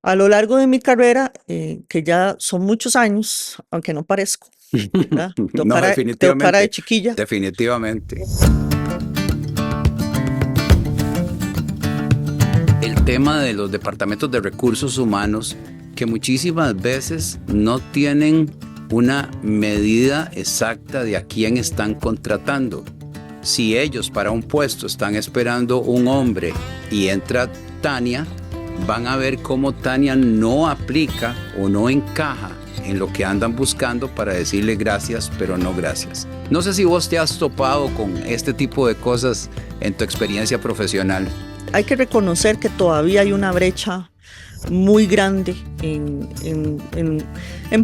A lo largo de mi carrera, que ya son muchos años, aunque no parezco, ¿verdad? No, Tengo cara de definitivamente, chiquilla. definitivamente. El tema de los departamentos de recursos humanos, que muchísimas veces no tienen una medida exacta de a quién están contratando. Si ellos para un puesto están esperando un hombre y entra Tania, van a ver cómo Tania no aplica o no encaja en lo que andan buscando para decirle gracias, pero no gracias. No sé si vos te has topado con este tipo de cosas en tu experiencia profesional. Hay que reconocer que todavía hay una brecha muy grande en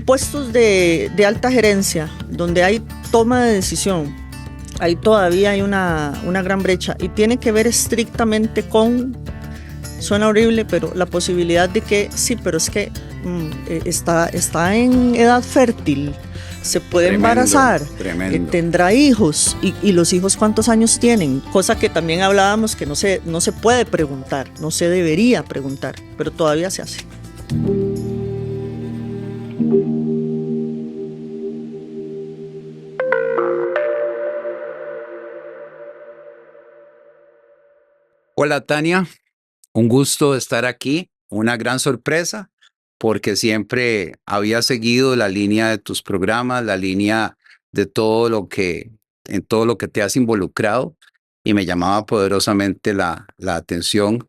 puestos de alta gerencia, donde hay toma de decisión. Ahí todavía hay una gran brecha y tiene que ver estrictamente con, suena horrible, pero la posibilidad de que sí, pero es que está en edad fértil, se puede embarazar, Tremendo. tendrá hijos y los hijos cuántos años tienen, cosa que también hablábamos que no se puede preguntar, no se debería preguntar, pero todavía se hace. Hola Tania, un gusto estar aquí, una gran sorpresa, porque siempre había seguido la línea de tus programas, la línea de en todo lo que te has involucrado, y me llamaba poderosamente la atención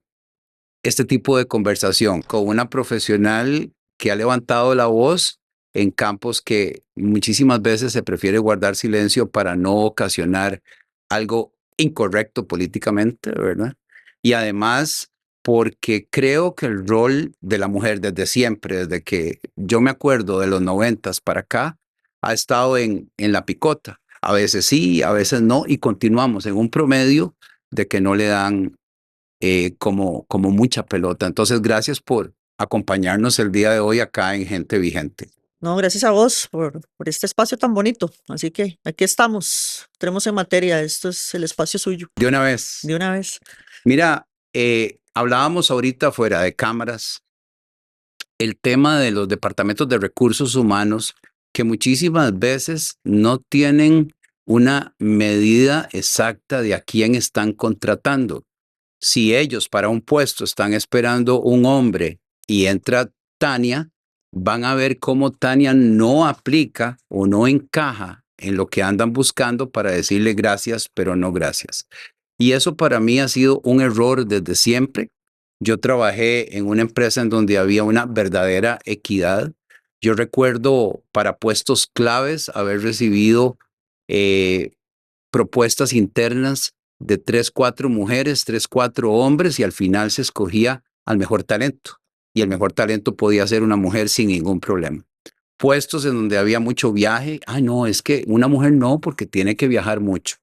este tipo de conversación con una profesional que ha levantado la voz en campos que muchísimas veces se prefiere guardar silencio para no ocasionar algo incorrecto políticamente, ¿verdad? Y además, porque creo que el rol de la mujer desde siempre, desde que yo me acuerdo de los 90 para acá, ha estado en la picota. A veces sí, a veces no, y continuamos en un promedio de que no le dan como mucha pelota. Entonces, gracias por acompañarnos el día de hoy acá en Gente Vigente. No, gracias a vos por este espacio tan bonito. Así que aquí estamos, tenemos en materia, esto es el espacio suyo, De una vez, de una vez. mira, hablábamos ahorita fuera de cámaras el tema de los departamentos de recursos humanos que muchísimas veces no tienen una medida exacta de a quién están contratando. Si ellos para un puesto están esperando un hombre y entra Tania, van a ver cómo Tania no aplica o no encaja en lo que andan buscando para decirle gracias, pero no gracias. Y eso para mí ha sido un error desde siempre. Yo trabajé en una empresa en donde había una verdadera equidad. Yo recuerdo para puestos claves haber recibido eh, propuestas internas de 3, 4 mujeres, 3, 4 hombres y al final se escogía al mejor talento. Y el mejor talento podía ser una mujer sin ningún problema. Puestos en donde había mucho viaje, no, es que una mujer no, porque tiene que viajar mucho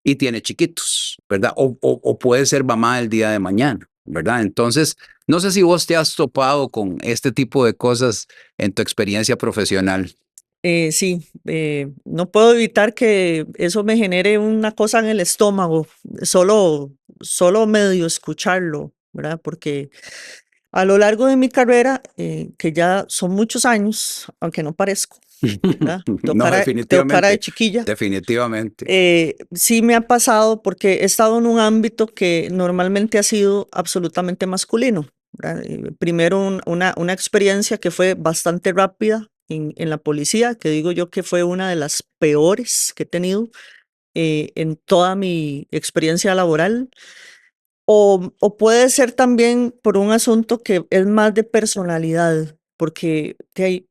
y tiene chiquitos, ¿verdad? O puede ser mamá el día de mañana, ¿verdad? Entonces, no sé si vos te has topado con este tipo de cosas en tu experiencia profesional. Sí, no puedo evitar que eso me genere una cosa en el estómago, solo medio escucharlo, ¿verdad? Porque a lo largo de mi carrera, que ya son muchos años, aunque no parezco, ¿verdad? No, Tengo cara de definitivamente, chiquilla. definitivamente. Sí me ha pasado porque he estado en un ámbito que normalmente ha sido absolutamente masculino, ¿verdad? Primero una experiencia que fue bastante rápida en la policía, que digo yo que fue una de las peores que he tenido en toda mi experiencia laboral. O puede ser también por un asunto que es más de personalidad, porque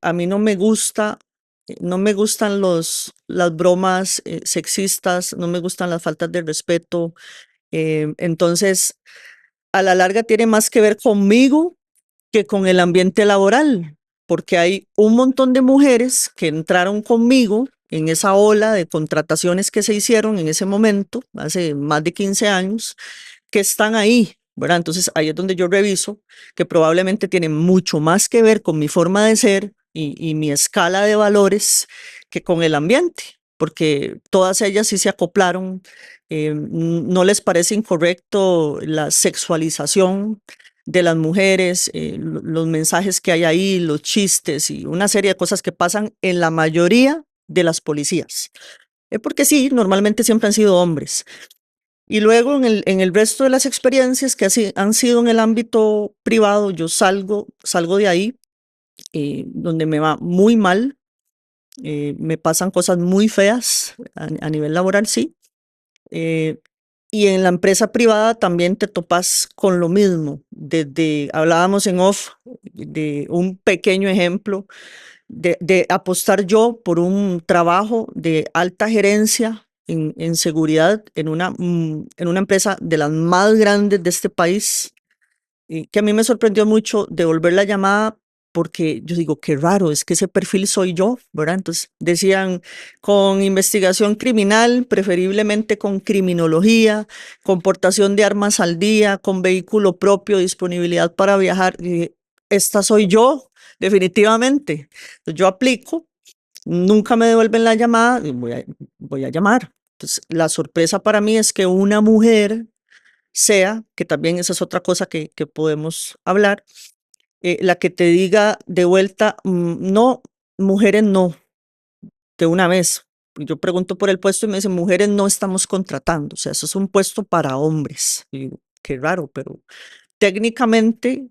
a mí no me gustan las bromas sexistas, no me gustan las faltas de respeto. Entonces, a la larga tiene más que ver conmigo que con el ambiente laboral, porque hay un montón de mujeres que entraron conmigo en esa ola de contrataciones que se hicieron en ese momento, hace más de 15 años, que están ahí, ¿verdad? Entonces ahí es donde yo reviso que probablemente tiene mucho más que ver con mi forma de ser y mi escala de valores que con el ambiente, porque todas ellas sí se acoplaron, no les parece incorrecto la sexualización de las mujeres, los mensajes que hay ahí, los chistes y una serie de cosas que pasan en la mayoría de las policías. Porque sí, normalmente siempre han sido hombres. Y luego en el resto de las experiencias que han sido en el ámbito privado, yo salgo de ahí, donde me va muy mal, me pasan cosas muy feas a nivel laboral, sí. Eh, y en la empresa privada también te topas con lo mismo. Desde, hablábamos en off de un pequeño ejemplo de apostar yo por un trabajo de alta gerencia en seguridad en una empresa de las más grandes de este país, y que a mí me sorprendió mucho devolver la llamada porque yo digo, qué raro, es que ese perfil soy yo, ¿verdad? Entonces decían con investigación criminal, preferiblemente con criminología, con portación de armas al día, con vehículo propio, disponibilidad para viajar. Y dije, esta soy yo, definitivamente. Entonces yo aplico, nunca me devuelven la llamada, y voy a llamar. Entonces la sorpresa para mí es que una mujer sea, que también esa es otra cosa que podemos hablar, la que te diga de vuelta, no, mujeres no, de una vez. Yo pregunto por el puesto y me dicen, mujeres no estamos contratando, o sea, eso es un puesto para hombres. Y digo, qué raro, pero técnicamente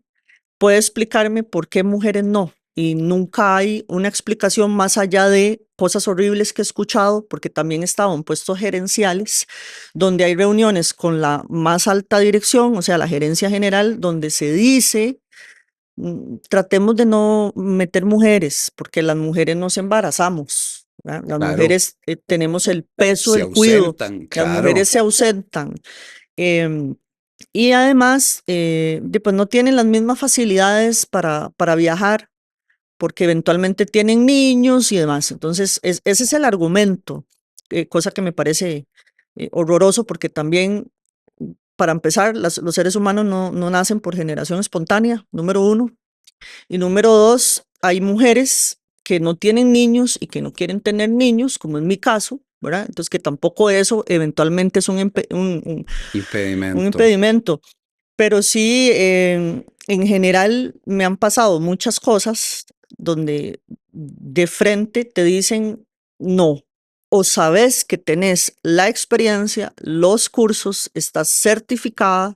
puede explicarme por qué mujeres no. Y nunca hay una explicación más allá de cosas horribles que he escuchado, porque también he estado en puestos gerenciales, donde hay reuniones con la más alta dirección, o sea, la gerencia general, donde se dice, tratemos de no meter mujeres, porque las mujeres nos embarazamos, ¿verdad? Las Claro, mujeres tenemos el peso se del cuido, ausentan, las claro. mujeres se ausentan. em, y además, pues no tienen las mismas facilidades para viajar, porque eventualmente tienen niños y demás. Entonces, ese es el argumento, cosa que me parece horroroso, porque también, para empezar, los seres humanos no nacen por generación espontánea, número uno. Y número dos, hay mujeres que no tienen niños y que no quieren tener niños, como en mi caso, ¿verdad? Entonces, que tampoco eso eventualmente es un Impedimento. impedimento. Pero sí, en general me han pasado muchas cosas donde de frente te dicen no, o sabes que tenés la experiencia, los cursos, estás certificada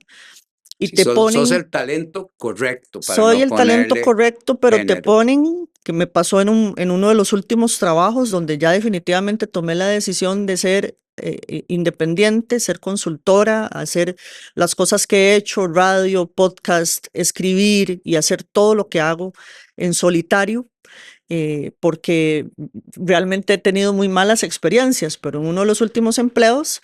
y Si te sos ponen, el talento correcto para soy no el talento ponerle correcto, pero te género. ponen, que me pasó en uno de los últimos trabajos donde ya definitivamente tomé la decisión de ser independiente, ser consultora, hacer las cosas que he hecho, radio, podcast, escribir y hacer todo lo que hago en solitario, porque realmente he tenido muy malas experiencias, pero en uno de los últimos empleos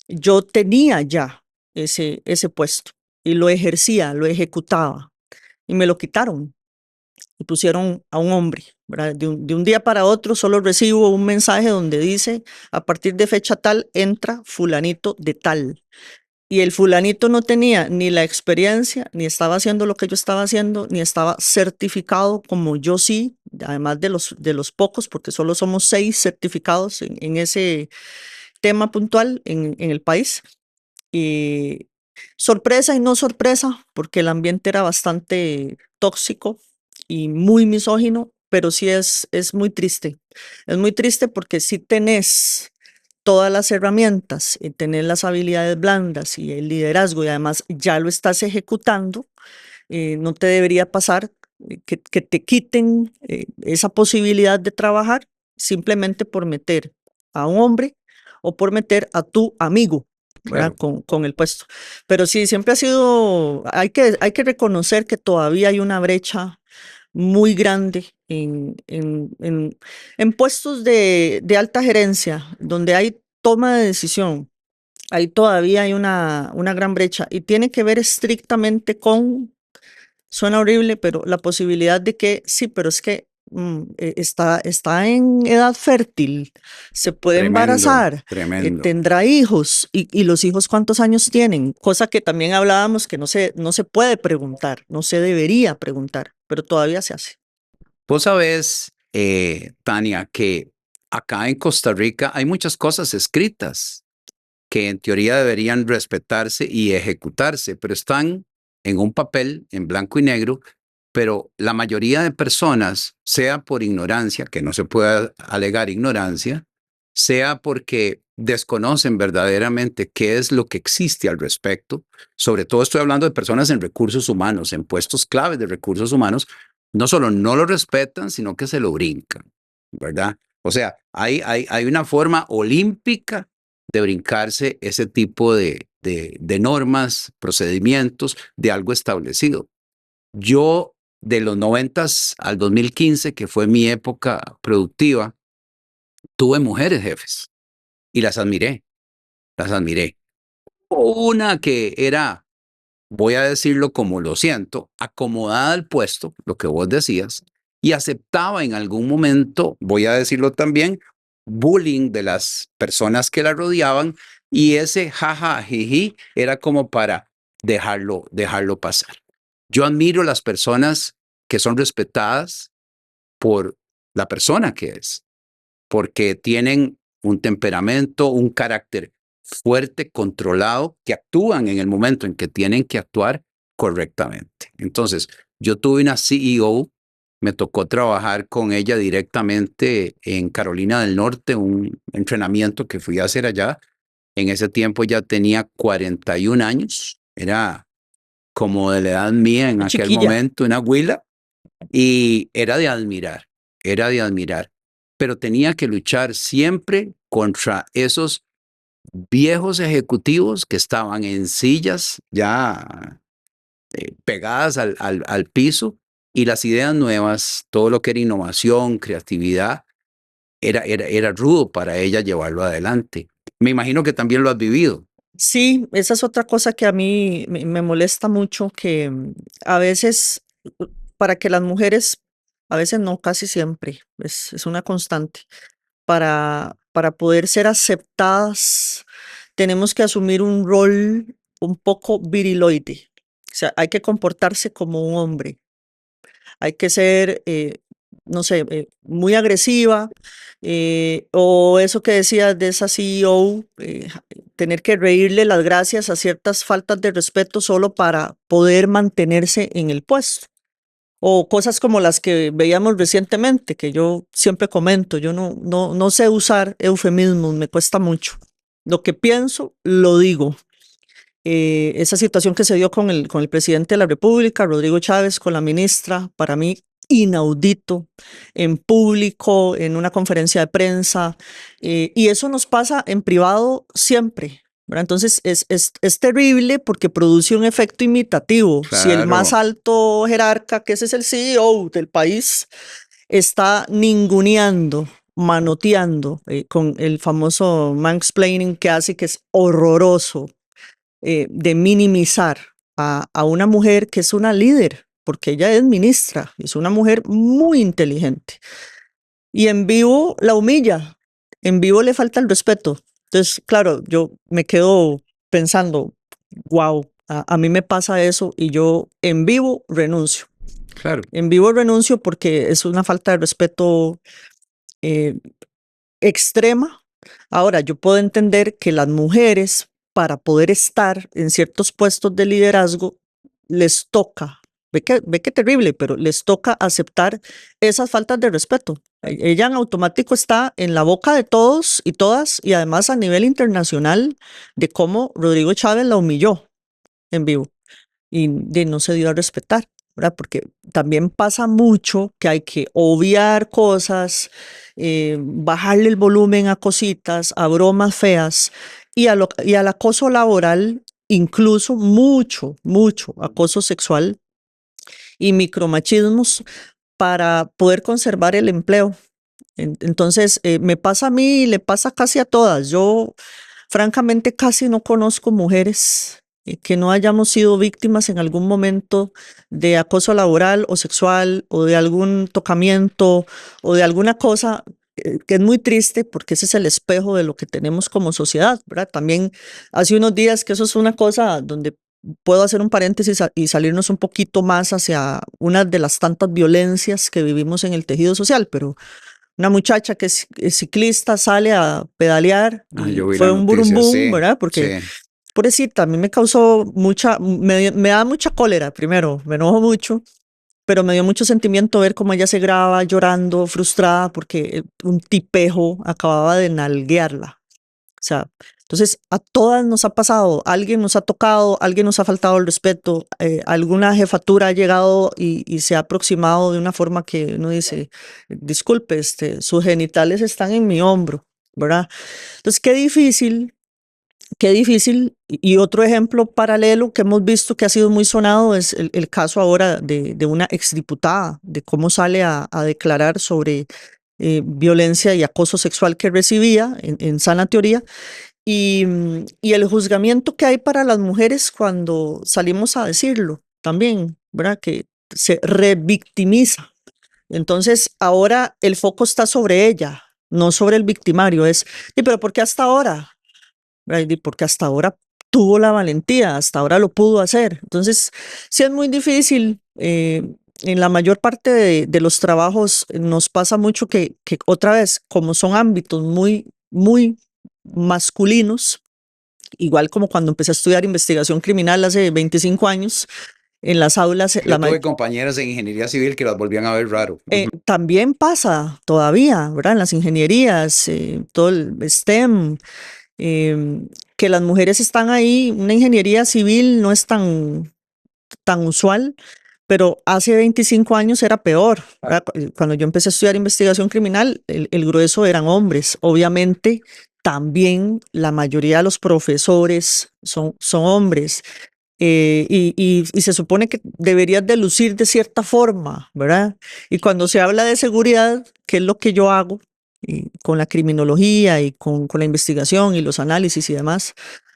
yo tenía ya ese puesto y lo ejercía, lo ejecutaba y me lo quitaron y pusieron a un hombre, ¿verdad? De un día para otro solo recibo un mensaje donde dice, a partir de fecha tal entra fulanito de tal. Y el fulanito no tenía ni la experiencia, ni estaba haciendo lo que yo estaba haciendo, ni estaba certificado como yo sí, además de los pocos, porque solo somos 6 certificados en ese tema puntual en el país. Y sorpresa y no sorpresa, porque el ambiente era bastante tóxico y muy misógino, pero sí es muy triste. Es muy triste porque si tenés todas las herramientas, y tenés las habilidades blandas y el liderazgo y además ya lo estás ejecutando, no te debería pasar que te quiten esa posibilidad de trabajar simplemente por meter a un hombre o por meter a tu amigo, ¿verdad? Claro. Con el puesto. Pero sí, siempre ha sido, hay que reconocer que todavía hay una brecha muy grande en puestos de alta gerencia, donde hay toma de decisión. Ahí todavía hay una gran brecha y tiene que ver estrictamente con, suena horrible, pero la posibilidad de que sí, pero es que está en edad fértil, se puede Tremendo, embarazar, tremendo. tendrá hijos y los hijos cuántos años tienen, cosa que también hablábamos que no se puede preguntar, no se debería preguntar, pero todavía se hace. Vos sabés, Tania, que acá en Costa Rica hay muchas cosas escritas que en teoría deberían respetarse y ejecutarse, pero están en un papel en blanco y negro, pero la mayoría de personas, sea por ignorancia, que no se puede alegar ignorancia, sea porque desconocen verdaderamente qué es lo que existe al respecto. Sobre todo estoy hablando de personas en recursos humanos, en puestos claves de recursos humanos, no solo no lo respetan, sino que se lo brincan, ¿verdad? O sea, hay una forma olímpica de brincarse ese tipo de normas, procedimientos, de algo establecido. Yo, de los 90 al 2015, que fue mi época productiva, tuve mujeres jefes y las admiré, las admiré. Una que era, voy a decirlo como lo siento, acomodada al puesto, lo que vos decías, y aceptaba en algún momento, voy a decirlo también, bullying de las personas que la rodeaban, y ese jaja, jiji, era como para dejarlo pasar. Yo admiro las personas que son respetadas por la persona que es, porque tienen un temperamento, un carácter fuerte, controlado, que actúan en el momento en que tienen que actuar correctamente. Entonces, yo tuve una CEO, me tocó trabajar con ella directamente en Carolina del Norte, un entrenamiento que fui a hacer allá. En ese tiempo ya tenía 41 años, era como de la edad mía en aquel Chiquilla. momento, una huila, y era de admirar, pero tenía que luchar siempre contra esos viejos ejecutivos que estaban en sillas ya pegadas al piso, y las ideas nuevas, todo lo que era innovación, creatividad, era rudo para ella llevarlo adelante. Me imagino que también lo has vivido. Sí, esa es otra cosa que a mí me molesta mucho, que a veces, para que las mujeres, a veces no, casi siempre, es una constante, para poder ser aceptadas, tenemos que asumir un rol un poco viriloide. O sea, hay que comportarse como un hombre, hay que ser, no sé, muy agresiva, o eso que decías de esa CEO, tener que reírle las gracias a ciertas faltas de respeto solo para poder mantenerse en el puesto. O cosas como las que veíamos recientemente, que yo siempre comento, yo no sé usar eufemismos, me cuesta mucho. Lo que pienso, lo digo. Esa situación que se dio con el presidente de la República, Rodrigo Chávez, con la ministra, para mí inaudito, en público, en una conferencia de prensa, y eso nos pasa en privado siempre, ¿verdad? Entonces es terrible porque produce un efecto imitativo. Si el más Claro, alto jerarca, que ese es el CEO del país, está ninguneando, manoteando, con el famoso mansplaining que hace, que es horroroso, de minimizar a una mujer que es una líder, porque ella es ministra, es una mujer muy inteligente. Y en vivo la humilla, en vivo le falta el respeto. Entonces, claro, yo me quedo pensando, wow, a mí me pasa eso y yo en vivo renuncio. claro. En vivo renuncio porque es una falta de respeto eh, extrema. Ahora, yo puedo entender que las mujeres, para poder estar en ciertos puestos de liderazgo, les toca, ve que terrible, pero les toca aceptar esas faltas de respeto. Ella en automático está en la boca de todos y todas, y además a nivel internacional, de cómo Rodrigo Chávez la humilló en vivo y no se dio a respetar, ¿verdad? Porque también pasa mucho que hay que obviar cosas, bajarle el volumen a cositas, a bromas feas, y al acoso laboral, incluso mucho acoso sexual y micromachismos para poder conservar el empleo. Entonces, me pasa a mí y le pasa casi a todas. Yo, francamente, casi no conozco mujeres que no hayamos sido víctimas en algún momento de acoso laboral o sexual, o de algún tocamiento, o de alguna cosa, que es muy triste porque ese es el espejo de lo que tenemos como sociedad, ¿verdad? También hace unos días, que eso es una cosa donde puedo hacer un paréntesis y salirnos un poquito más hacia una de las tantas violencias que vivimos en el tejido social, pero una muchacha que es ciclista sale a pedalear Ah, yo y vi la fue un noticia, burumbum, sí, ¿verdad? Porque sí. pobrecita, a mí me causó me da mucha cólera, primero, me enojo mucho, pero me dio mucho sentimiento ver cómo ella se graba llorando, frustrada, porque un tipejo acababa de nalguearla. O sea, entonces a todas nos ha pasado, alguien nos ha tocado, alguien nos ha faltado el respeto, alguna jefatura ha llegado y se ha aproximado de una forma que uno dice, disculpe, sus genitales están en mi hombro, ¿verdad? Entonces, qué difícil. Y otro ejemplo paralelo que hemos visto que ha sido muy sonado es el caso ahora de una exdiputada, de cómo sale a declarar sobre violencia y acoso sexual que recibía en sana teoría y el juzgamiento que hay para las mujeres cuando salimos a decirlo también, ¿verdad? Que se revictimiza. Entonces ahora el foco está sobre ella, no sobre el victimario. "¿Y pero por qué hasta ahora? ¿Verdad? Porque hasta ahora tuvo la valentía, hasta ahora lo pudo hacer. Entonces, sí es muy difícil. En la mayor parte de los trabajos nos pasa mucho que otra vez, como son ámbitos muy masculinos, igual como cuando empecé a estudiar investigación criminal hace 25 años, en las aulas, Yo tuve compañeras en ingeniería civil que las volvían a ver raro. también pasa todavía, ¿verdad? En las ingenierías, todo el STEM, que las mujeres están ahí, una ingeniería civil no es tan usual, pero hace 25 años era peor, ¿verdad? Cuando yo empecé a estudiar investigación criminal, el grueso eran hombres. Obviamente, también la mayoría de los profesores son hombres. Y se supone que deberías de lucir de cierta forma, ¿verdad? Y cuando se habla de seguridad, ¿qué es lo que yo hago? Y con la criminología y con la investigación y los análisis y demás,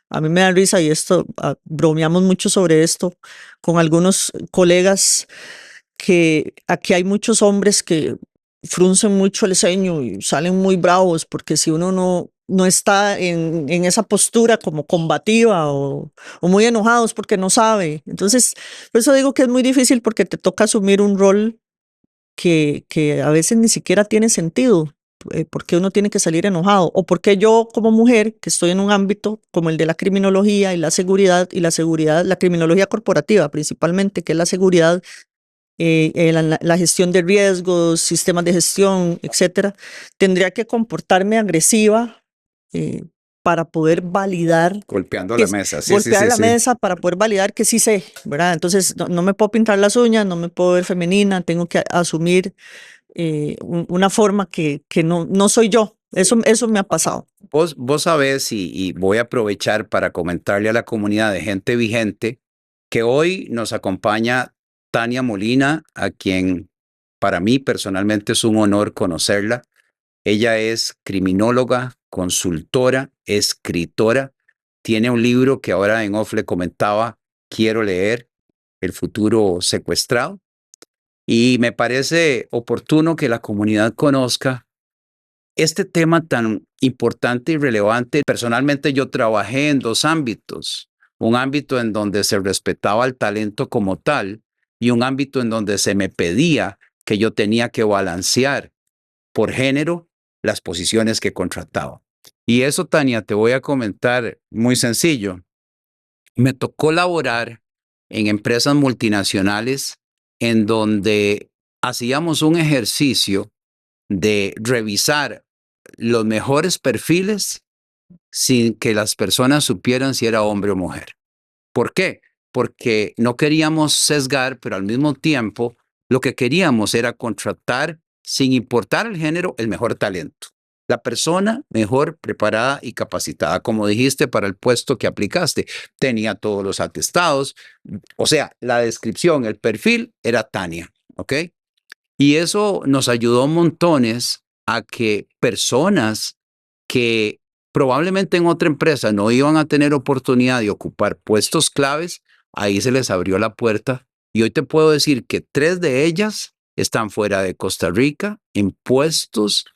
a mí me da risa y esto, bromeamos mucho sobre esto con algunos colegas que aquí hay muchos hombres que fruncen mucho el ceño y salen muy bravos porque si uno no está en esa postura como combativa o muy enojados porque no sabe. Entonces, por eso digo que es muy difícil porque te toca asumir un rol que a veces ni siquiera tiene sentido. ¿Por qué uno tiene que salir enojado? ¿O por qué yo como mujer, que estoy en un ámbito como el de la criminología y la seguridad, la criminología corporativa principalmente, que es la seguridad, la gestión de riesgos, sistemas de gestión, etcétera, tendría que comportarme agresiva eh, para poder validar, Golpeando la mesa, sí, sí, golpear sí, la sí. mesa para poder validar que sí sé, ¿verdad? Entonces no me puedo pintar las uñas, no me puedo ver femenina, tengo que asumir una forma que no soy yo. Eso me ha pasado. Vos sabés, y voy a aprovechar para comentarle a la comunidad de gente vigente que hoy nos acompaña Tania Molina, a quien para mí personalmente es un honor conocerla. Ella es criminóloga, consultora, escritora. Tiene un libro que ahora en off le comentaba, quiero leer, El futuro secuestrado. Y me parece oportuno que la comunidad conozca este tema tan importante y relevante. Personalmente yo trabajé en dos ámbitos, un ámbito en donde se respetaba el talento como tal y un ámbito en donde se me pedía que yo tenía que balancear por género las posiciones que contrataba. Y eso, Tania, te voy a comentar muy sencillo. Me tocó laborar en empresas multinacionales en donde hacíamos un ejercicio de revisar los mejores perfiles sin que las personas supieran si era hombre o mujer. ¿Por qué? Porque no queríamos sesgar, pero al mismo tiempo lo que queríamos era contratar, sin importar el género, el mejor talento. La persona mejor preparada y capacitada, como dijiste, para el puesto que aplicaste. Tenía todos los atestados, o sea, la descripción, el perfil era Tania, ¿ok? Y eso nos ayudó montones a que personas que probablemente en otra empresa no iban a tener oportunidad de ocupar puestos claves, ahí se les abrió la puerta. Y hoy te puedo decir que 3 de ellas están fuera de Costa Rica en puestos,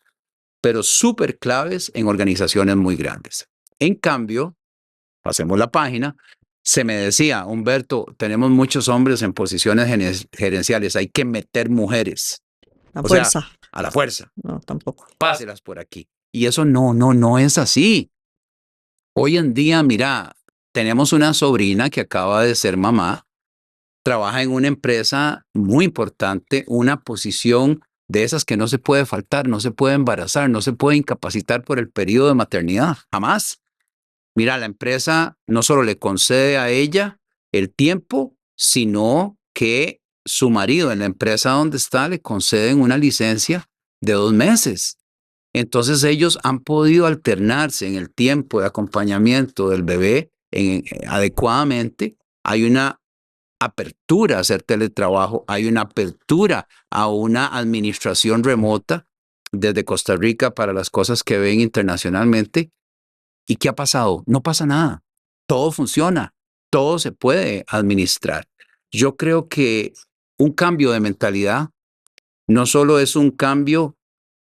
pero súper claves en organizaciones muy grandes. En cambio, pasemos la página, se me decía, Humberto, tenemos muchos hombres en posiciones gerenciales, hay que meter mujeres. La O sea, fuerza, a la fuerza, no, tampoco. páselas por aquí. Y eso no es así. Hoy en día, mira, tenemos una sobrina que acaba de ser mamá, trabaja en una empresa muy importante, una posición de esas que no se puede faltar, no se puede embarazar, no se puede incapacitar por el periodo de maternidad, jamás. Mira, la empresa no solo le concede a ella el tiempo, sino que su marido en la empresa donde está le conceden una licencia de 2 meses. Entonces ellos han podido alternarse en el tiempo de acompañamiento del bebé adecuadamente. Hay una apertura a hacer teletrabajo, hay una apertura a una administración remota desde Costa Rica para las cosas que ven internacionalmente. ¿Y qué ha pasado? No pasa nada. Todo funciona, todo se puede administrar. Yo creo que un cambio de mentalidad no solo es un cambio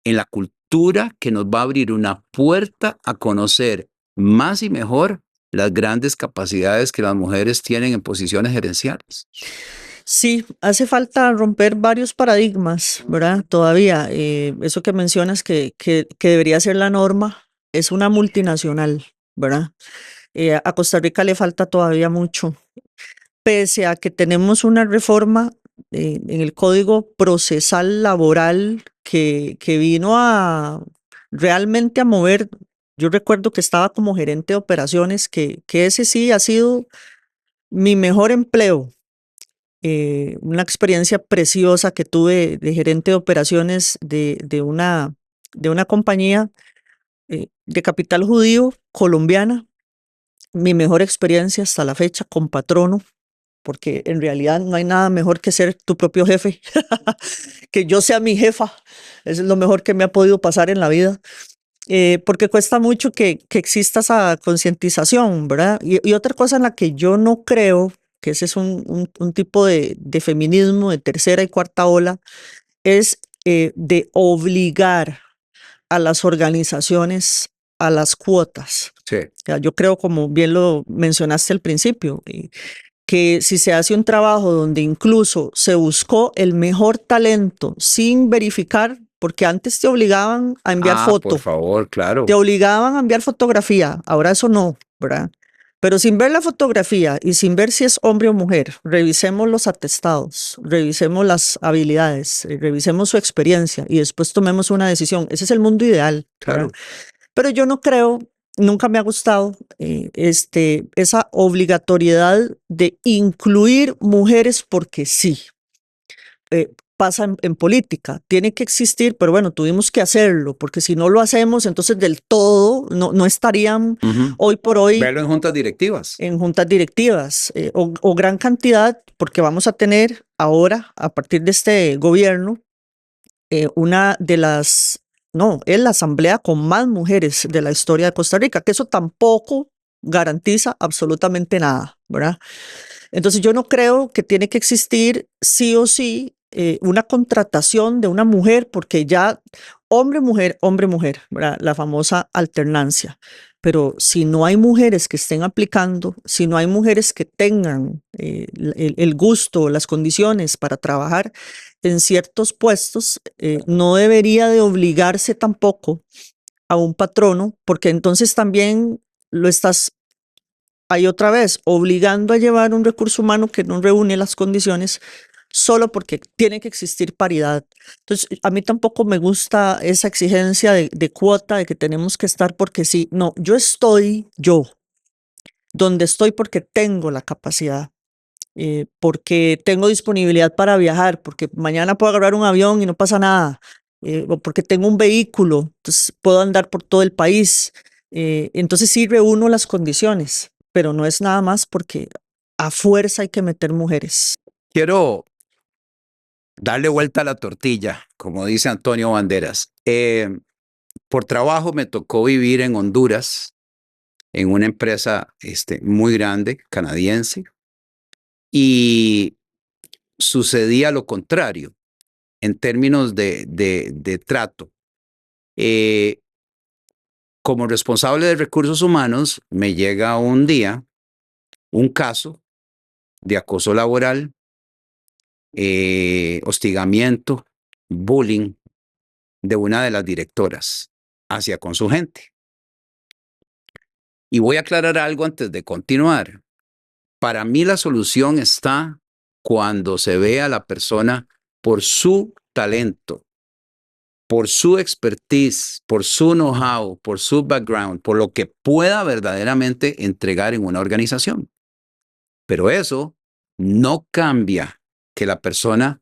en la cultura que nos va a abrir una puerta a conocer más y mejor las grandes capacidades que las mujeres tienen en posiciones gerenciales. Sí, hace falta romper varios paradigmas, ¿verdad? Todavía, eso que mencionas que debería ser la norma, es una multinacional, ¿verdad? A Costa Rica le falta todavía mucho, pese a que tenemos una reforma en el Código Procesal Laboral que vino a realmente a mover. Yo recuerdo que estaba como gerente de operaciones, que ese sí ha sido mi mejor empleo, una experiencia preciosa que tuve de gerente de operaciones de una compañía de capital judío colombiana. Mi mejor experiencia hasta la fecha con patrono, porque en realidad no hay nada mejor que ser tu propio jefe, que yo sea mi jefa. Eso es lo mejor que me ha podido pasar en la vida, porque cuesta mucho que exista esa concientización, ¿verdad? Y otra cosa en la que yo no creo, que ese es un tipo de feminismo de tercera y cuarta ola, es de obligar a las organizaciones a las cuotas. Sí. O sea, yo creo, como bien lo mencionaste al principio, que si se hace un trabajo donde incluso se buscó el mejor talento sin verificar, porque antes te obligaban a enviar Por foto, favor, te claro. obligaban a enviar fotografía, ahora eso no, ¿verdad? Pero sin ver la fotografía y sin ver si es hombre o mujer, revisemos los atestados, revisemos las habilidades, revisemos su experiencia y después tomemos una decisión. Ese es el mundo ideal, ¿verdad? Claro. Pero yo no creo, nunca me ha gustado esa obligatoriedad de incluir mujeres porque sí. Pasa en política, tiene que existir, pero bueno, tuvimos que hacerlo, porque si no lo hacemos, entonces del todo no estarían Ujú. hoy por hoy Verlo en juntas directivas. en juntas directivas, o gran cantidad, porque vamos a tener ahora, a partir de este gobierno, una de las, no, es la asamblea con más mujeres de la historia de Costa Rica, que eso tampoco garantiza absolutamente nada, ¿verdad? Entonces yo no creo que tiene que existir sí o sí una contratación de una mujer, porque ya hombre, mujer, ¿verdad? La famosa alternancia. Pero si no hay mujeres que estén aplicando, si no hay mujeres que tengan el gusto, las condiciones para trabajar en ciertos puestos, no debería de obligarse tampoco a un patrono, porque entonces también lo estás ahí otra vez obligando a llevar un recurso humano que no reúne las condiciones solo porque tiene que existir paridad. Entonces, a mí tampoco me gusta esa exigencia de cuota, de que tenemos que estar porque sí. No, yo estoy donde estoy porque tengo la capacidad, porque tengo disponibilidad para viajar, porque mañana puedo agarrar un avión y no pasa nada, o porque tengo un vehículo, entonces puedo andar por todo el país. Entonces sí reúno las condiciones, pero no es nada más porque a fuerza hay que meter mujeres. Quiero darle vuelta a la tortilla, como dice Antonio Banderas. Por trabajo me tocó vivir en Honduras, en una empresa muy grande, canadiense, y sucedía lo contrario en términos de trato. Eh, Como responsable de recursos humanos, me llega un día un caso de acoso laboral, hostigamiento, bullying de una de las directoras hacia con su gente. Y voy a aclarar algo antes de continuar. Para mí la solución está cuando se ve a la persona por su talento, por su expertise, por su know-how, por su background, por lo que pueda verdaderamente entregar en una organización. Pero eso no cambia que la persona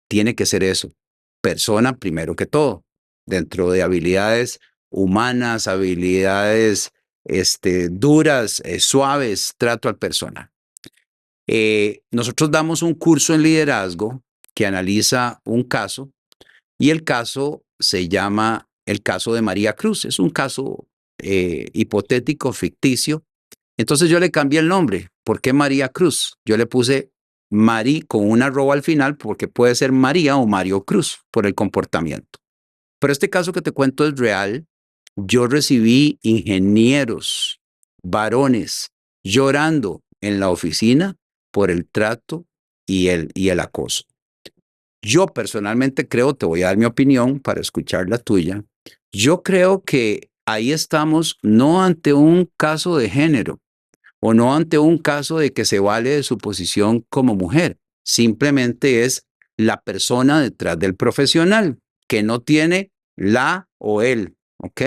tiene que ser eso. Persona primero que todo, dentro de habilidades humanas, habilidades duras, suaves, trato al persona. Nosotros damos un curso en liderazgo que analiza un caso y el caso se llama el caso de María Cruz. Es un caso hipotético, ficticio. Entonces yo le cambié el nombre. ¿Por qué María Cruz? Yo le puse Mari con una arroba al final porque puede ser María o Mario Cruz por el comportamiento. Pero este caso que te cuento es real. Yo recibí ingenieros, varones, llorando en la oficina por el trato y el acoso. Yo personalmente creo, te voy a dar mi opinión para escuchar la tuya. Yo creo que ahí estamos no ante un caso de género o no ante un caso de que se vale de su posición como mujer. Simplemente es la persona detrás del profesional que no tiene la o él, ¿ok?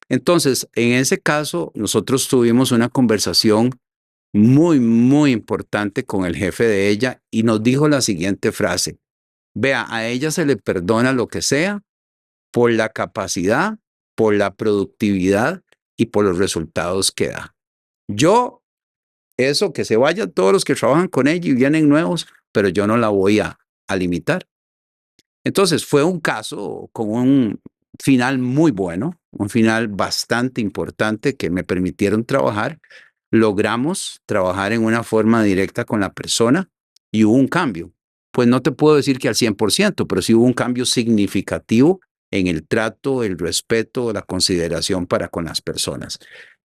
Entonces, en ese caso, nosotros tuvimos una conversación muy, muy importante con el jefe de ella y nos dijo la siguiente frase. Vea, a ella se le perdona lo que sea por la capacidad, por la productividad y por los resultados que da. Yo, eso, que se vayan todos los que trabajan con ella y vienen nuevos, pero yo no la voy a limitar. Entonces fue un caso con un final muy bueno, un final bastante importante que me permitieron trabajar. Logramos trabajar en una forma directa con la persona y hubo un cambio. Pues no te puedo decir que al 100%, pero sí hubo un cambio significativo en el trato, el respeto, la consideración para con las personas.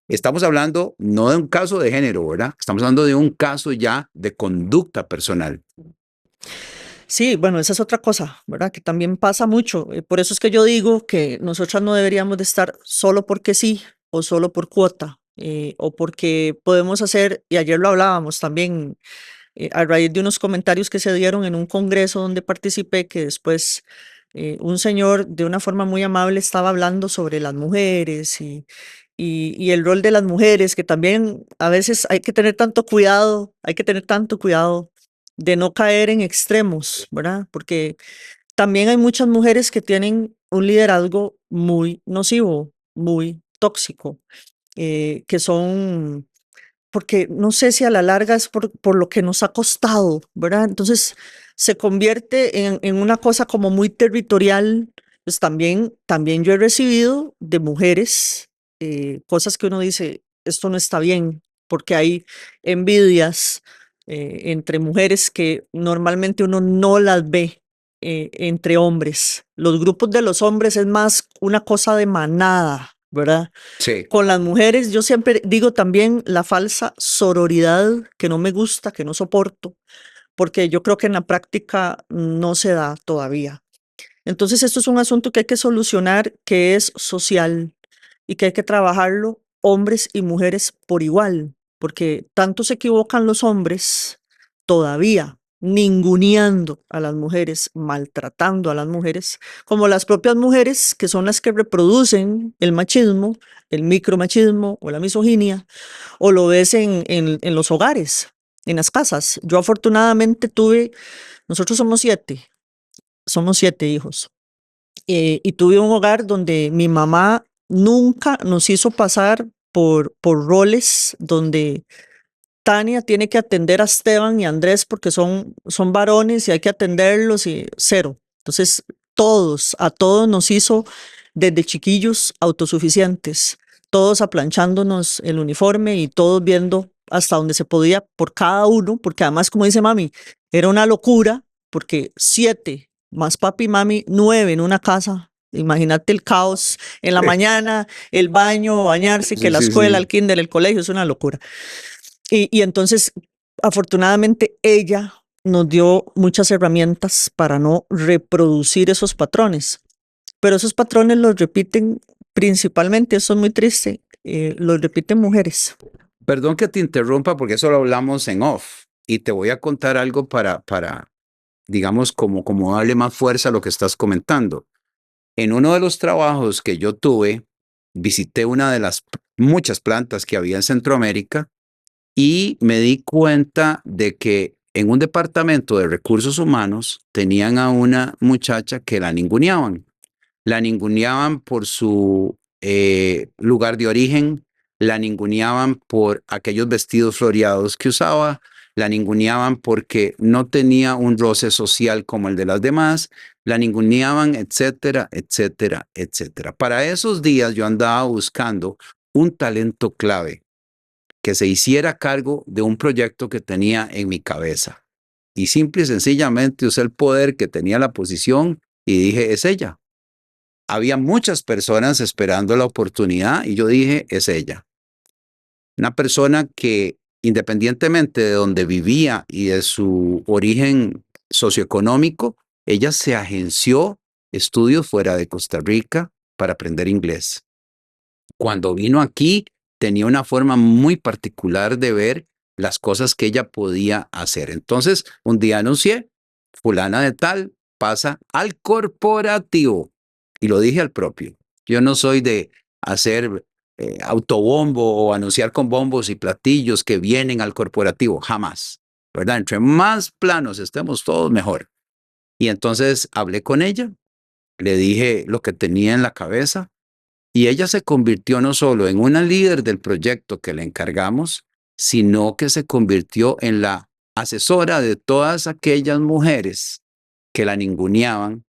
Estamos hablando no de un caso de género, ¿verdad? Estamos hablando de un caso ya de conducta personal. Sí, bueno, esa es otra cosa, ¿verdad? Que también pasa mucho. Por eso es que yo digo que nosotras no deberíamos de estar solo porque sí o solo por cuota, o porque podemos hacer, y ayer lo hablábamos también, a raíz de unos comentarios que se dieron en un congreso donde participé, que después un señor de una forma muy amable estaba hablando sobre las mujeres y el rol de las mujeres, que también a veces hay que tener tanto cuidado, hay que tener tanto cuidado de no caer en extremos, ¿verdad? Porque también hay muchas mujeres que tienen un liderazgo muy nocivo, muy tóxico, que son, porque no sé si a la larga es por lo que nos ha costado, ¿verdad? Entonces se convierte en una cosa como muy territorial. Pues también yo he recibido de mujeres cosas que uno dice, esto no está bien, porque hay envidias entre mujeres que normalmente uno no las ve entre hombres. Los grupos de los hombres es más una cosa de manada, ¿verdad? Sí, Con las mujeres, yo siempre digo también la falsa sororidad que no me gusta, que no soporto, porque yo creo que en la práctica no se da todavía. Entonces, esto es un asunto que hay que solucionar, que es social y que hay que trabajarlo hombres y mujeres por igual, porque tanto se equivocan los hombres todavía ninguneando a las mujeres, maltratando a las mujeres, como las propias mujeres que son las que reproducen el machismo, el micromachismo o la misoginia, o lo ves en los hogares, en las casas. Yo afortunadamente nosotros somos siete hijos, y tuve un hogar donde mi mamá nunca nos hizo pasar por roles donde Tania tiene que atender a Esteban y a Andrés porque son varones y hay que atenderlos y cero. Entonces, a todos nos hizo desde chiquillos autosuficientes, todos aplanchándonos el uniforme y todos viendo hasta donde se podía por cada uno, porque además, como dice mami, era una locura porque siete más papi y mami, nueve en una casa. Imagínate el caos en la mañana, el baño, bañarse, que sí, la sí, escuela, el sí. kinder, el colegio, es una locura. Y entonces, afortunadamente, ella nos dio muchas herramientas para no reproducir esos patrones, pero esos patrones los repiten principalmente, eso es muy triste, lo repiten mujeres. Perdón que te interrumpa porque eso lo hablamos en off y te voy a contar algo para digamos, como darle más fuerza a lo que estás comentando. En uno de los trabajos que yo tuve, visité una de las muchas plantas que había en Centroamérica y me di cuenta de que en un departamento de recursos humanos tenían a una muchacha que la ninguneaban. La ninguneaban por su lugar de origen, la ninguneaban por aquellos vestidos floreados que usaba, la ninguneaban porque no tenía un roce social como el de las demás, la ninguneaban, etcétera, etcétera, etcétera. Para esos días yo andaba buscando un talento clave que se hiciera cargo de un proyecto que tenía en mi cabeza. Y simple y sencillamente usé el poder que tenía la posición y dije, es ella. Había muchas personas esperando la oportunidad y yo dije, es ella. Una persona que independientemente de donde vivía y de su origen socioeconómico, ella se agenció estudios fuera de Costa Rica para aprender inglés. Cuando vino aquí, tenía una forma muy particular de ver las cosas que ella podía hacer. Entonces, un día anuncié, fulana de tal pasa al corporativo. Y lo dije al propio. Yo no soy de hacer autobombo o anunciar con bombos y platillos que vienen al corporativo, jamás. ¿Verdad? Entre más planos estemos todos, mejor. Y entonces hablé con ella, le dije lo que tenía en la cabeza y ella se convirtió no solo en una líder del proyecto que le encargamos, sino que se convirtió en la asesora de todas aquellas mujeres que la ninguneaban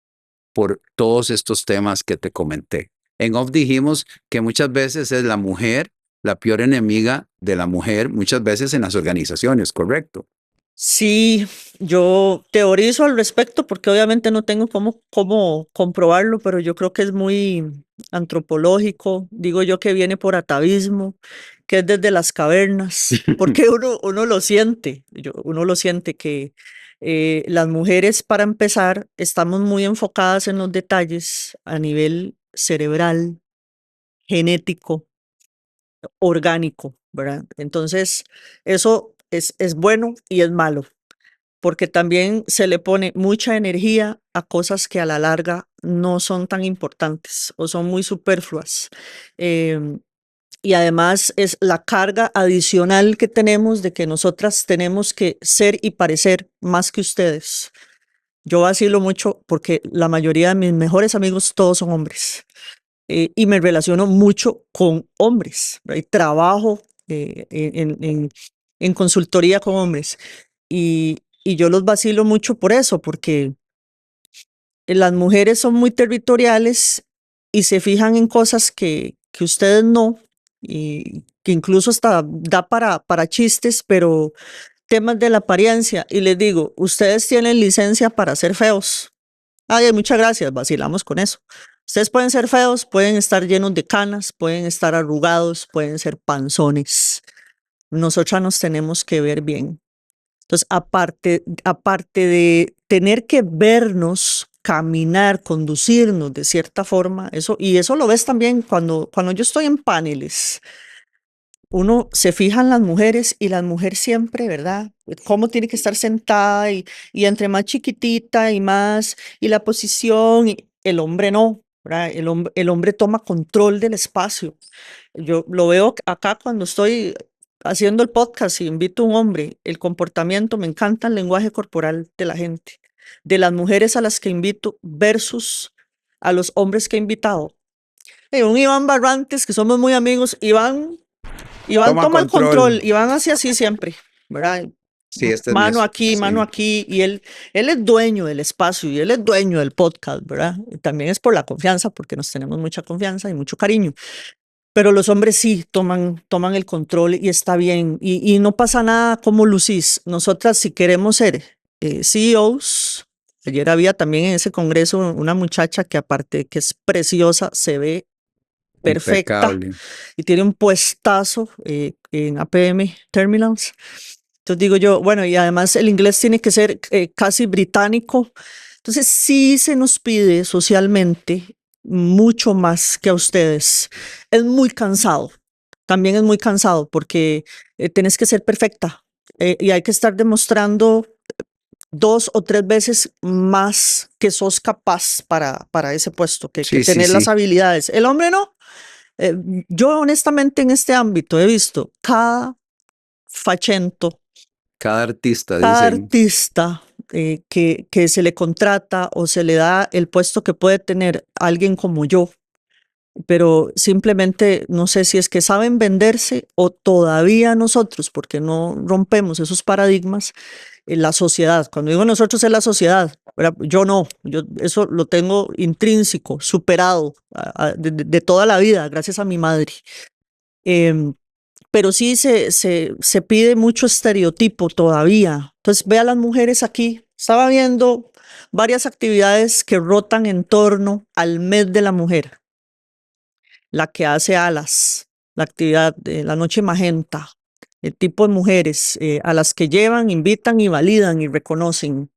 por todos estos temas que te comenté. En off dijimos que muchas veces es la mujer la peor enemiga de la mujer, muchas veces en las organizaciones, ¿correcto? Sí, yo teorizo al respecto porque obviamente no tengo cómo comprobarlo, pero yo creo que es muy antropológico. Digo yo que viene por atavismo, que es desde las cavernas, porque uno lo siente, uno lo siente que las mujeres, para empezar, estamos muy enfocadas en los detalles a nivel cerebral, genético, orgánico, ¿verdad? Entonces, eso es bueno y es malo porque también se le pone mucha energía a cosas que a la larga no son tan importantes o son muy superfluas. Em, y además es la carga adicional que tenemos de que nosotras tenemos que ser y parecer más que ustedes. Yo vacilo mucho porque la mayoría de mis mejores amigos todos son hombres y me relaciono mucho con hombres, ¿verdad? Y trabajo en consultoría con hombres. Y yo los vacilo mucho por eso, porque las mujeres son muy territoriales y se fijan en cosas que ustedes no, y que incluso hasta da para chistes, pero temas de la apariencia. Y les digo, ustedes tienen licencia para ser feos. Ay, muchas gracias, vacilamos con eso. Ustedes pueden ser feos, pueden estar llenos de canas, pueden estar arrugados, pueden ser panzones. Nosotras nos tenemos que ver bien. Entonces, aparte de tener que vernos, caminar, conducirnos de cierta forma, y eso lo ves también cuando yo estoy en paneles. Uno se fija en las mujeres y la mujer siempre, ¿verdad? Cómo tiene que estar sentada y entre más chiquitita y más, y la posición, y el hombre no, ¿verdad? El hombre toma control del espacio. Yo lo veo acá cuando estoy haciendo el podcast y invito a un hombre, el comportamiento, me encanta el lenguaje corporal de la gente, de las mujeres a las que invito versus a los hombres que he invitado. Un Iván Barrantes, que somos muy amigos, Iván Toma toma el control, control. Iván hace así siempre, ¿verdad? Sí, este es mi... Mano Sí. aquí, y él es dueño del espacio y él es dueño del podcast, ¿verdad? Y también es por la confianza, porque nos tenemos mucha confianza y mucho cariño. Pero los hombres sí toman el control y está bien. Y no pasa nada como Lucis. Nosotras, si queremos ser CEOs, ayer había también en ese congreso una muchacha que aparte de que es preciosa, se ve perfecta Impecable. y tiene un puestazo en APM Terminals. Entonces digo yo, bueno, y además el inglés tiene que ser casi británico. Entonces sí se nos pide socialmente mucho más que a ustedes. Es muy cansado. también es muy cansado porque tenés que ser perfecta y hay que estar demostrando 2 o 3 veces más que sos capaz para ese puesto, que Sí, sí, tener las sí. habilidades. El hombre no. Eh, yo honestamente en este ámbito he visto cada fachento, Cada artista, cada dicen. artista que se le contrata o se le da el puesto que puede tener alguien como yo, pero simplemente no sé si es que saben venderse o todavía nosotros, porque no rompemos esos paradigmas, en la sociedad. Cuando digo nosotros es la sociedad, ¿verdad? Yo no, yo eso lo tengo intrínseco, superado de toda la vida, gracias a mi madre. Em, pero sí se pide mucho estereotipo todavía. Entonces, ve a las mujeres aquí. Estaba viendo varias actividades que rotan en torno al mes de la mujer. La que hace alas, la actividad de la noche magenta, el tipo de mujeres a las que llevan, invitan y validan y reconocen.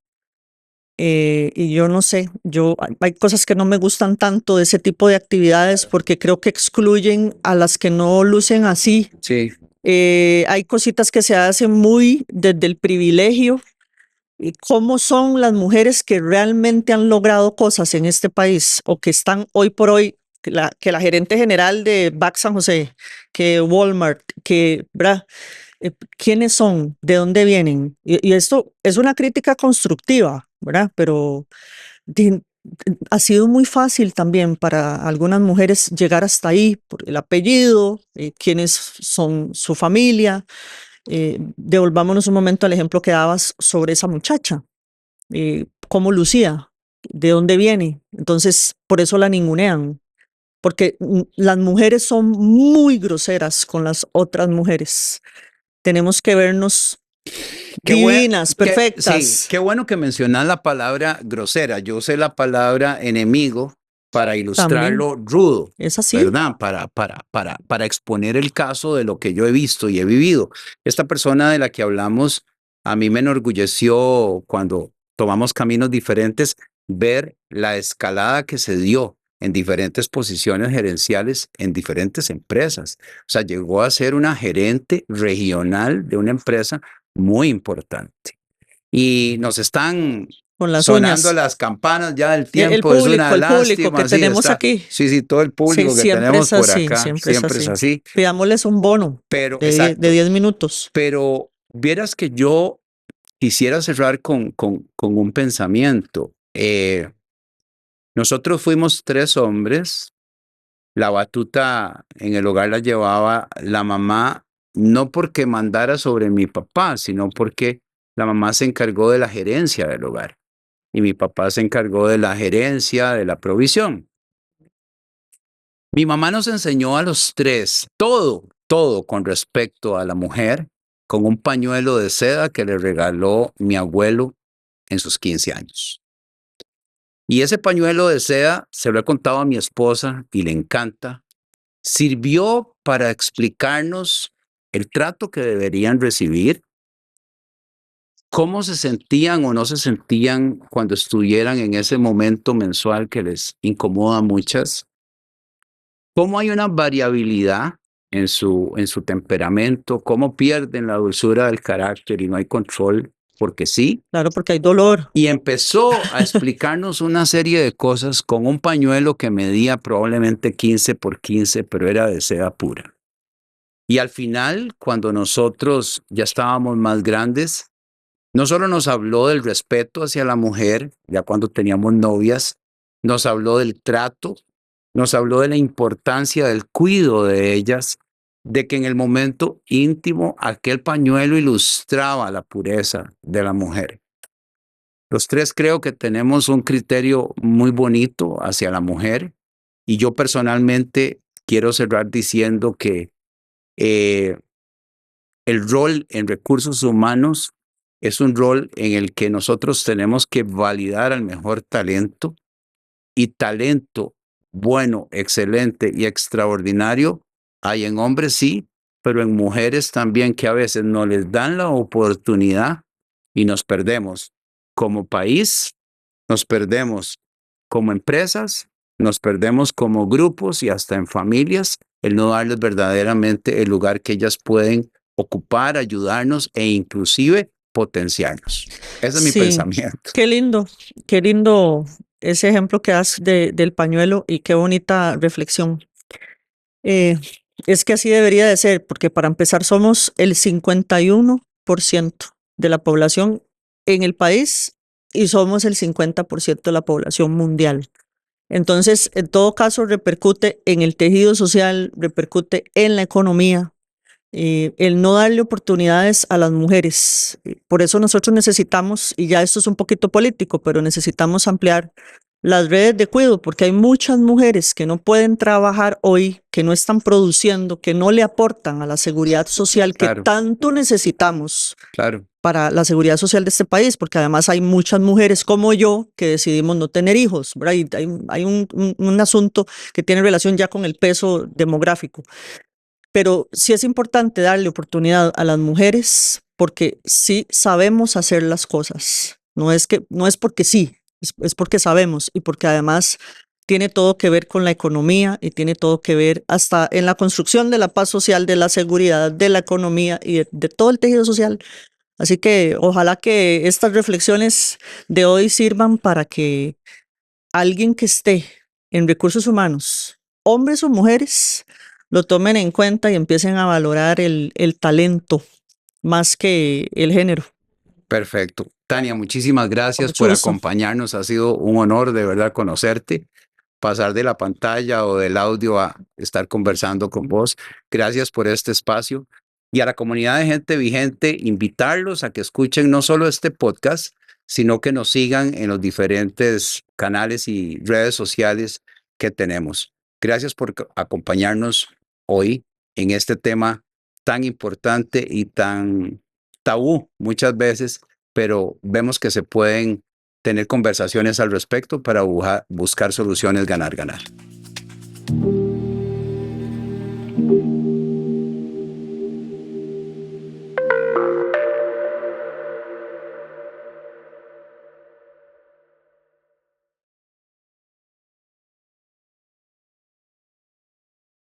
Y yo no sé, hay cosas que no me gustan tanto de ese tipo de actividades porque creo que excluyen a las que no lucen así. Sí, Hay cositas que se hacen muy desde el privilegio. ¿Y cómo son las mujeres que realmente han logrado cosas en este país o que están hoy por hoy, que la gerente general de Back San José, que Walmart, que, ¿verdad? ¿Quiénes son? ¿De dónde vienen? Y esto es una crítica constructiva, ¿verdad? Pero di- ha sido muy fácil también para algunas mujeres llegar hasta ahí por el apellido, quiénes son su familia. Devolvámonos un momento al ejemplo que dabas sobre esa muchacha, cómo lucía, de dónde viene. Entonces, por eso la ningunean, porque las mujeres son muy groseras con las otras mujeres. Tenemos que vernos qué buen, divinas, sí, perfectas. qué bueno que mencionas la palabra grosera. Yo usé la palabra enemigo para También ilustrarlo rudo, es así. ¿verdad? Para exponer el caso de lo que yo he visto y he vivido. Esta persona de la que hablamos, a mí me enorgulleció cuando tomamos caminos diferentes, ver la escalada que se dio en diferentes posiciones gerenciales en diferentes empresas. O sea, llegó a ser una gerente regional de una empresa muy importante. Y nos están Con las sonando uñas. las campanas, ya el El tiempo es una público que lástima, sí, tenemos está, aquí, sí, sí, todo el sí, público que siempre tenemos es por así, acá, siempre es siempre es así. así, Pidámosles un bono pero de exacto, 10 minutos. pero vieras que yo quisiera cerrar con un pensamiento. Nosotros fuimos 3 hombres, la batuta en el hogar la llevaba la mamá, no porque mandara sobre mi papá, sino porque la mamá se encargó de la gerencia del hogar y mi papá se encargó de la gerencia de la provisión. Mi mamá nos enseñó a los 3 todo, todo con respecto a la mujer, con un pañuelo de seda que le regaló mi abuelo en sus 15 años. Y ese pañuelo de seda, se lo he contado a mi esposa y le encanta, sirvió para explicarnos el trato que deberían recibir, cómo se sentían o no se sentían cuando estuvieran en ese momento mensual que les incomoda a muchas, cómo hay una variabilidad en su temperamento, cómo pierden la dulzura del carácter y no hay control, porque sí. Claro, porque hay dolor. Y empezó a explicarnos una serie de cosas con un pañuelo que medía probablemente 15 por 15, pero era de seda pura. Y al final, cuando nosotros ya estábamos más grandes, no solo nos habló del respeto hacia la mujer, ya cuando teníamos novias, nos habló del trato, nos habló de la importancia del cuidado de ellas, de que en el momento íntimo aquel pañuelo ilustraba la pureza de la mujer. Los 3 creo que tenemos un criterio muy bonito hacia la mujer y yo personalmente quiero cerrar diciendo que eh, el rol en recursos humanos es un rol en el que nosotros tenemos que validar al mejor talento y talento bueno, excelente y extraordinario hay en hombres, sí, pero en mujeres también que a veces no les dan la oportunidad y nos perdemos como país, nos perdemos como empresas, nos perdemos como grupos y hasta en familias el no darles verdaderamente el lugar que ellas pueden ocupar, ayudarnos e inclusive potenciarnos. Ese es mi Sí, pensamiento. qué lindo ese ejemplo que das del pañuelo y qué bonita reflexión. Eh, es que así debería de ser, porque para empezar somos el 51% de la población en el país y somos el 50% de la población mundial. Entonces, en todo caso, repercute en el tejido social, repercute en la economía, el no darle oportunidades a las mujeres. Por eso nosotros necesitamos, y ya esto es un poquito político, pero necesitamos ampliar las redes de cuidado, porque hay muchas mujeres que no pueden trabajar hoy, que no están produciendo, que no le aportan a la seguridad social que Claro, tanto necesitamos claro, para la seguridad social de este país, porque además hay muchas mujeres como yo que decidimos no tener hijos, ¿verdad? Y hay un asunto que tiene relación ya con el peso demográfico. Pero sí es importante darle oportunidad a las mujeres porque sí sabemos hacer las cosas. No es porque sí, es porque sabemos y porque además tiene todo que ver con la economía y tiene todo que ver hasta en la construcción de la paz social, de la seguridad, de la economía y de todo el tejido social. Así que ojalá que estas reflexiones de hoy sirvan para que alguien que esté en recursos humanos, hombres o mujeres, lo tomen en cuenta y empiecen a valorar el talento más que el género. perfecto. Tania, muchísimas Con gracias mucho por gusto. acompañarnos. Ha sido un honor de verdad conocerte, pasar de la pantalla o del audio a estar conversando con vos. Gracias por este espacio. Y a la comunidad de Gente Vigente, invitarlos a que escuchen no solo este podcast, sino que nos sigan en los diferentes canales y redes sociales que tenemos. Gracias por acompañarnos hoy en este tema tan importante y tan tabú muchas veces, pero vemos que se pueden tener conversaciones al respecto para buscar soluciones ganar-ganar.